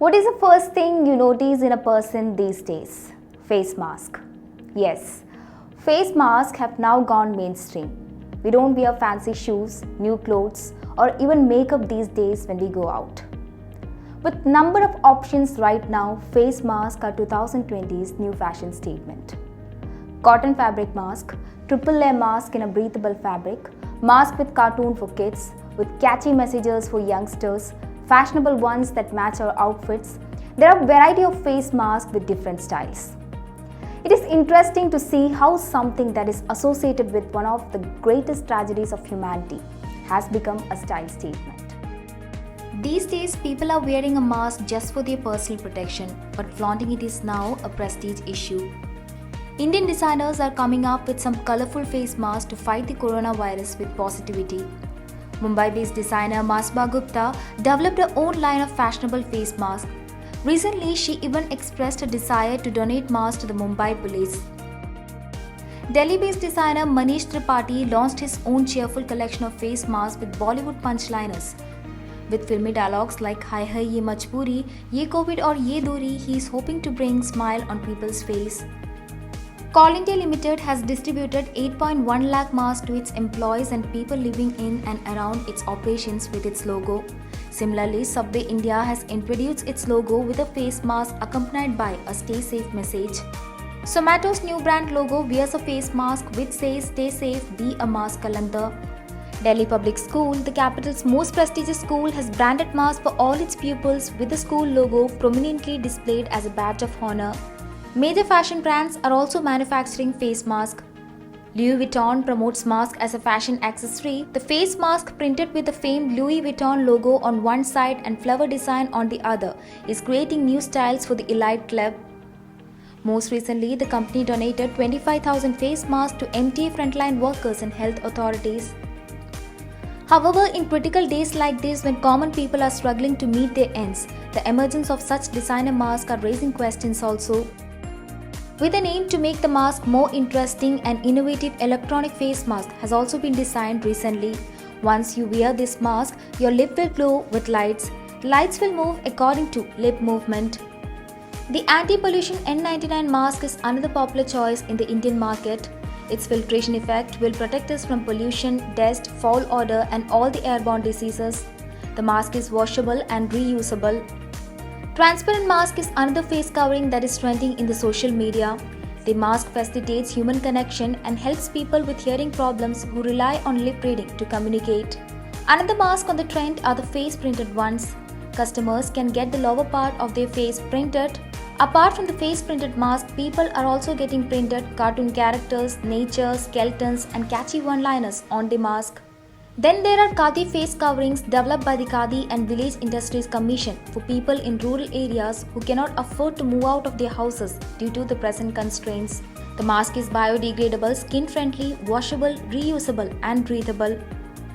What is the first thing you notice in a person these days? Face mask. Yes, face masks have now gone mainstream. We don't wear fancy shoes, new clothes, or even makeup these days when we go out. With number of options right now, face masks are 2020's new fashion statement. Cotton fabric mask, triple layer mask in a breathable fabric, mask with cartoon for kids, with catchy messages for youngsters, fashionable ones that match our outfits. There are a variety of face masks with different styles. It is interesting to see how something that is associated with one of the greatest tragedies of humanity has become a style statement. These days, people are wearing a mask just for their personal protection, but flaunting it is now a prestige issue. Indian designers are coming up with some colorful face masks to fight the coronavirus with positivity. Mumbai-based designer Masba Gupta developed her own line of fashionable face masks. Recently, she even expressed a desire to donate masks to the Mumbai police. Delhi-based designer Manish Tripathi launched his own cheerful collection of face masks with Bollywood punchliners. With filmy dialogues like "Hi hai ye majboori, ye Covid aur ye duri," he is hoping to bring smile on people's face. Call India Limited has distributed 8.1 lakh masks to its employees and people living in and around its operations with its logo. Similarly, Subway India has introduced its logo with a face mask accompanied by a "Stay Safe" message. Zomato's new brand logo wears a face mask which says "Stay safe, be a mask Kalandar." Delhi Public School, the capital's most prestigious school, has branded masks for all its pupils with the school logo prominently displayed as a badge of honor. Major fashion brands are also manufacturing face masks. Louis Vuitton promotes masks as a fashion accessory. The face mask, printed with the famed Louis Vuitton logo on one side and flower design on the other, is creating new styles for the elite club. Most recently, the company donated 25,000 face masks to MTA frontline workers and health authorities. However, in critical days like this, when common people are struggling to meet their ends, the emergence of such designer masks are raising questions also. With an aim to make the mask more interesting, an innovative electronic face mask has also been designed recently. Once you wear this mask, your lip will glow with lights. Lights will move according to lip movement. The anti-pollution N99 mask is another popular choice in the Indian market. Its filtration effect will protect us from pollution, dust, foul odor and all the airborne diseases. The mask is washable and reusable. Transparent mask is another face covering that is trending in the social media. The mask facilitates human connection and helps people with hearing problems who rely on lip reading to communicate. Another mask on the trend are the face printed ones. Customers can get the lower part of their face printed. Apart from the face printed mask, people are also getting printed cartoon characters, nature, skeletons and catchy one-liners on the mask. Then there are Khadi face coverings developed by the Khadi and Village Industries Commission for people in rural areas who cannot afford to move out of their houses due to the present constraints. The mask is biodegradable, skin-friendly, washable, reusable and breathable.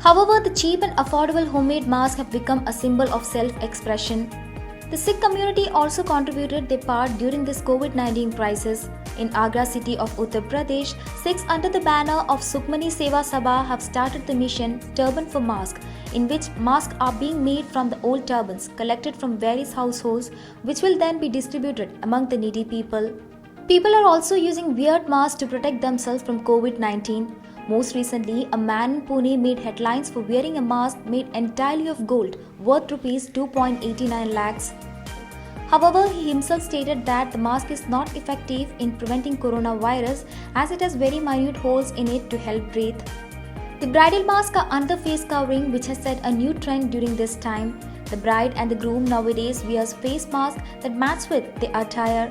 However, the cheap and affordable homemade masks have become a symbol of self-expression. The Sikh community also contributed their part during this COVID-19 crisis. In Agra city of Uttar Pradesh, Sikhs under the banner of Sukhmani Seva Sabha have started the mission Turban for Mask, in which masks are being made from the old turbans collected from various households, which will then be distributed among the needy people. People are also using weird masks to protect themselves from COVID-19. Most recently, a man in Pune made headlines for wearing a mask made entirely of gold, worth Rs 2.89 lakhs. However, he himself stated that the mask is not effective in preventing coronavirus as it has very minute holes in it to help breathe. The bridal masks are another face covering which has set a new trend during this time. The bride and the groom nowadays wears face masks that match with their attire.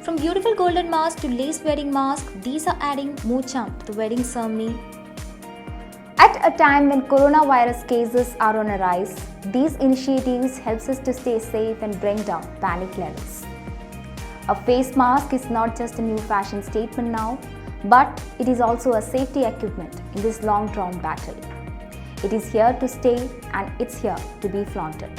From beautiful golden masks to lace wedding masks, these are adding more charm to the wedding ceremony. At a time when coronavirus cases are on a rise, these initiatives helps us to stay safe and bring down panic levels. A face mask is not just a new fashion statement now, but it is also a safety equipment in this long-drawn battle. It is here to stay and it's here to be flaunted.